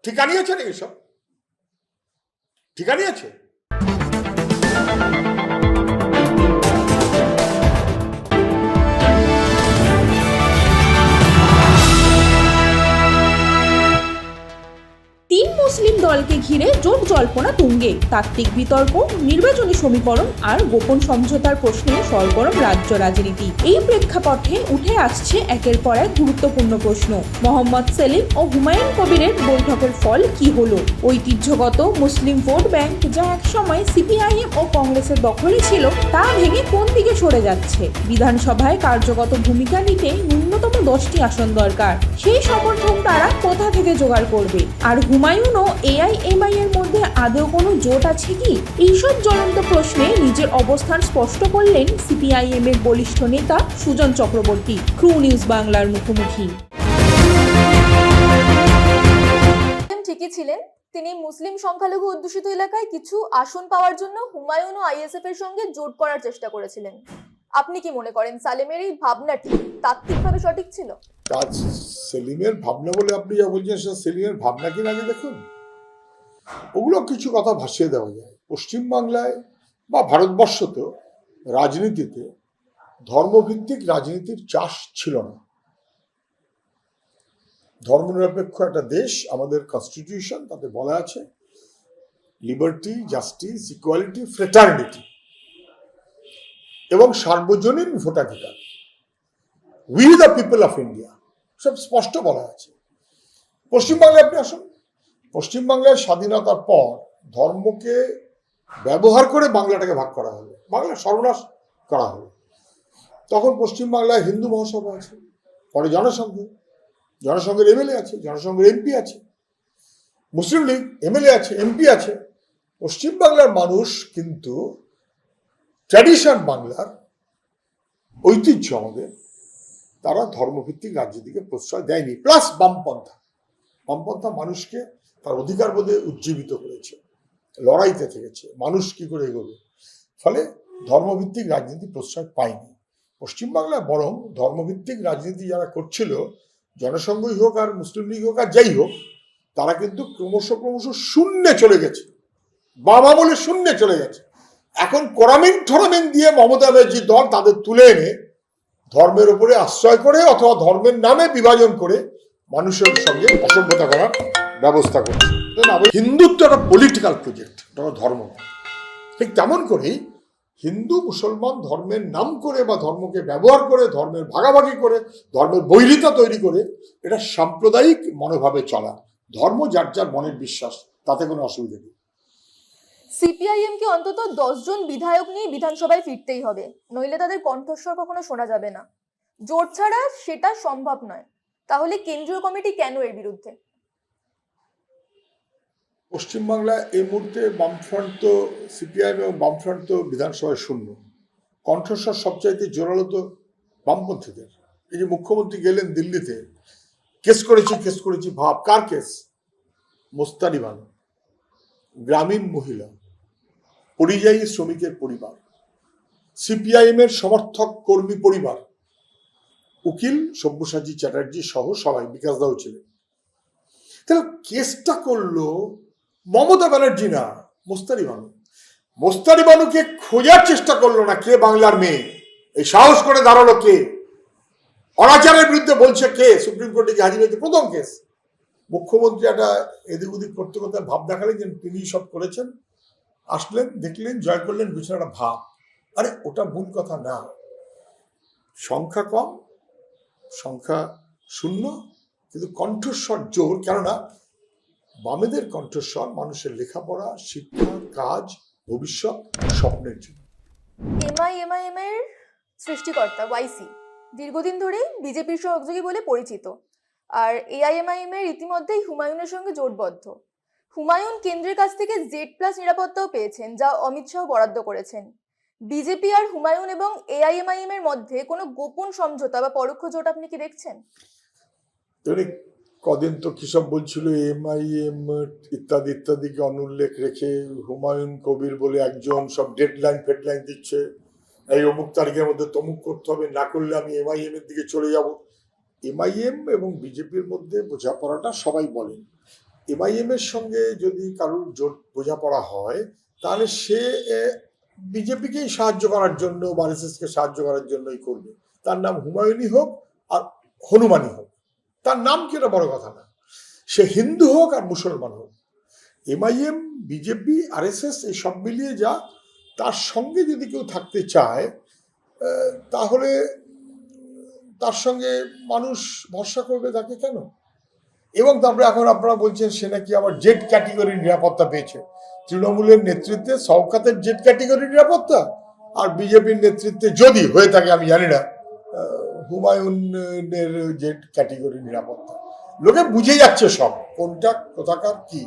ঠিকানি আছে নাকি সব? ঠিকানি আছে? তিন মুসলিম দলকে ঘিরে জোট জল্পনা তুঙ্গে। তাত্ত্বিক বিতর্ক, নির্বাচনী সমীকরণ আর গোপন সমঝোতার প্রশ্নে সরগরম রাজ্য রাজনীতি। এই প্রেক্ষাপটে উঠে আসছে একের পর এক গুরুত্বপূর্ণ প্রশ্ন। মোহাম্মদ সেলিম ও হুমায়ুন কবিরের বৈঠকের ফল কি হলো? ঐতিহ্যগত মুসলিম ভোট ব্যাংক, যা একসময় সিপিআইএম ও কংগ্রেসের দখলে ছিল, তা ভেঙে কোন দিকে সরে যাচ্ছে? বিধানসভায় কার্যগত ভূমিকা নিতে ন্যূনতম 10টি আসন দরকার। সেই সমর্থন তারা কোথা থেকে জোগাড় করবে? আর হুমায়ুন ও এআইএমআই এর মধ্যে আদৌ কোনো জোট আছে কি? এইসব জ্বলন্ত প্রশ্নে নিজের অবস্থান স্পষ্ট করলেন সিপিআইএম এর বলিষ্ঠ নেতা সুজন চক্রবর্তী ক্রু নিউজ বাংলার মুখোমুখি। ঠিকই ছিলেন, তিনি মুসলিম সংখ্যালঘু অধ্যুষিত এলাকায় কিছু আসন পাওয়ার জন্য হুমায়ুন ও আইএসএফ এর সঙ্গে জোট করার চেষ্টা করেছিলেন। আপনি কি মনে করেন সালেমের এই ভাবনাটি তাত্ত্বিকভাবে সঠিক ছিল? সেলিমের ভাবনা বলে আপনি যা বলছেন, সেলিমের ভাবনা কি না দেখুন, ওগুলো কিছু কথা ভাসিয়ে দেওয়া যায়। পশ্চিমবাংলায় বা ভারতবর্ষতে রাজনীতিতে ধর্মভিত্তিক রাজনীতির চাষ ছিল না। ধর্মনিরপেক্ষ একটা দেশ, আমাদের কনস্টিটিউশন তাতে বলা আছে লিবার্টি, জাস্টিস, ইকুয়ালিটি, ফ্রেটার্নিটি এবং সার্বজনীন ভোটাধিকার, we the people of India, সব স্পষ্ট বলা আছে। পশ্চিমবাংলায় আপনি আসুন, পশ্চিমবাংলায় স্বাধীনতার পর ধর্মকে ব্যবহার করে বাংলাটাকে ভাগ করা হলো, বাংলা সর্বনাশ করা হলো। তখন পশ্চিমবাংলায় হিন্দু মহাসভা আছে, পরে জনসংঘের এমএলএ আছে, জনসংঘের এমপি আছে, মুসলিম লীগ এমএলএ আছে, এমপি আছে। পশ্চিমবাংলার মানুষ কিন্তু ট্র্যাডিশন, বাংলার ঐতিহ্য আমাদের, তারা ধর্মভিত্তিক রাজনীতিকে প্রশ্রয় দেয়নি। প্লাস বামপন্থা মানুষকে তার অধিকার বোধে উজ্জীবিত করেছে, লড়াইতে থেকেছে মানুষ কি করে এগোবে, ফলে ধর্মভিত্তিক রাজনীতি প্রশ্রয় পায়নি পশ্চিমবাংলায়। বরং ধর্মভিত্তিক রাজনীতি যারা করছিল, জনসংঘই হোক আর মুসলিম লীগ হোক আর যাই হোক, তারা কিন্তু ক্রমশ শূন্যে চলে গেছে, বাম আমলে শূন্যে চলে গেছে। এখন কোরামিন দিয়ে মমতা ব্যানার্জির দল তাদের তুলে এনে ধর্মের উপরে আশ্রয় করে অথবা ধর্মের নামে বিভাজন করে মানুষের সঙ্গে অসভ্যতা করার ব্যবস্থা করছে। হিন্দুত্ব একটা পলিটিক্যাল প্রজেক্ট, এটা ধর্ম। ঠিক তেমন করেই হিন্দু মুসলমান ধর্মের নাম করে বা ধর্মকে ব্যবহার করে, ধর্মের ভাগাভাগি করে, ধর্মের বৈরিতা তৈরি করে, এটা সাম্প্রদায়িক মনোভাবে চলা। ধর্ম যার যার মনের বিশ্বাস, তাতে কোনো অসুবিধা নেই। সিপিআইএম কে অন্তত 10 জন বিধায়ক নিয়ে বিধানসভায় ফিরতেই হবে, নইলে তাদের কণ্ঠস্বর কখনো শোনা যাবে না। জোট ছাড়া সেটা সম্ভব নয়। তাহলে কেন্দ্রীয় কমিটি কেন এর বিরুদ্ধে? পশ্চিমবাংলায় এই মুহূর্তে বামফ্রন্ট তো, সিপিআইএম এবং বামফ্রন্ট তো বিধানসভায় শূন্য। কণ্ঠস্বর সবচাইতে জোরালো তো বামপন্থীদের। এই যে মুখ্যমন্ত্রী গেলেন দিল্লিতে, কেস করেছি ভাব, কার কেস? মোস্তানি বানু, গ্রামীণ মহিলা, পরিযায়ী শ্রমিকের পরিবার, সিপিআইএম এর সমর্থক কর্মী পরিবার, উকিল সব্যসাচী চ্যাটার্জি সহ সবাই, বিকাশ দাও ছিলেন। তাহলে কেসটা করলো মমতা ব্যানার্জি না, মোস্তানি বানুকে খোঁজার চেষ্টা করলো না কে বাংলার মেয়ে, এই সাহস করে দাঁড়ালো কে, অনাচারের বিরুদ্ধে বলছে কে, সুপ্রিম কোর্টে গিয়ে হাজির হয়েছে, প্রথম কেস। মুখ্যমন্ত্রী একটা এদিক ওদিক করতে ভাব দেখালেন যে তিনি সব করেছেন, আসলেন, দেখলেন, জয় করলেন, পিছনে একটা ভাব। আরে ওটা মূল কথা না, সংখ্যা কম, সংখ্যা শূন্য, কিন্তু কণ্ঠস্বর জোর। কেননা বামেদের কণ্ঠস্বর মানুষের লেখাপড়া, শিক্ষা, কাজ, ভবিষ্যৎ, স্বপ্নের জন্য। এমআইএম এর সৃষ্টিকর্তা ওয়াইসি দীর্ঘদিন ধরেই বিজেপির সহযোগী বলে পরিচিত, আর এআইএমআইএম এর ইতিমধ্যেই হুমায়ুনের সঙ্গে জোটবদ্ধ। হুমায়ুন কেন্দ্রের কাছ থেকে Z+ নিরাপত্তাও পেয়েছেন, যা অমিত শাহ বরাদ্দ করেছেন। বিজেপি আর হুমায়ুন এবং এআইএমআইএম এর মধ্যে কোনো গোপন সমঝোতা বা পরোক্ষ জোট আপনি কি দেখছেন? কদিন তো কিসব বলছিল, এমআইএম ইত্যাদিকে অনুল্লেখ রেখে হুমায়ুন কবির বলে একজন সব ডেডলাইন ফেডলাইন দিচ্ছে, এই অমুক তারিখের মধ্যে তমুক করতে হবে, না করলে আমি এমআইএম এর দিকে চলে যাব। এমআইএম এবং বিজেপির মধ্যে বোঝাপড়াটা সবাই বলেন, এমআইএম এর সঙ্গে যদি কারোর জোট বোঝাপড়া হয় তাহলে সে বিজেপিকেই সাহায্য করার জন্য বা আরএসএসকে সাহায্য করার জন্যই করবে। তার নাম হুমায়ুনই হোক আর হনুমানই হোক, তার নাম কি এটা বড় কথা না, সে হিন্দু হোক আর মুসলমান হোক। এমআইএম, বিজেপি, আরএসএস এই সব মিলিয়ে যা, তার সঙ্গে যদি কেউ থাকতে চায় তাহলে তার সঙ্গে মানুষ ভরসা করবে তাকে কেন? এবং তারপরে এখন আপনারা বলছেন সে নাকি আবার জেড ক্যাটেগরির নিরাপত্তা পেয়েছে। তৃণমূলের নেতৃত্বে শওকতের জেড ক্যাটেগরির নিরাপত্তা, আর বিজেপির নেতৃত্বে যদি হয়ে থাকে আমি জানি না, হুমায়ুনের জেড ক্যাটেগরির নিরাপত্তা। লোকে বুঝে যাচ্ছে সব কোনটা কোথাকার কি।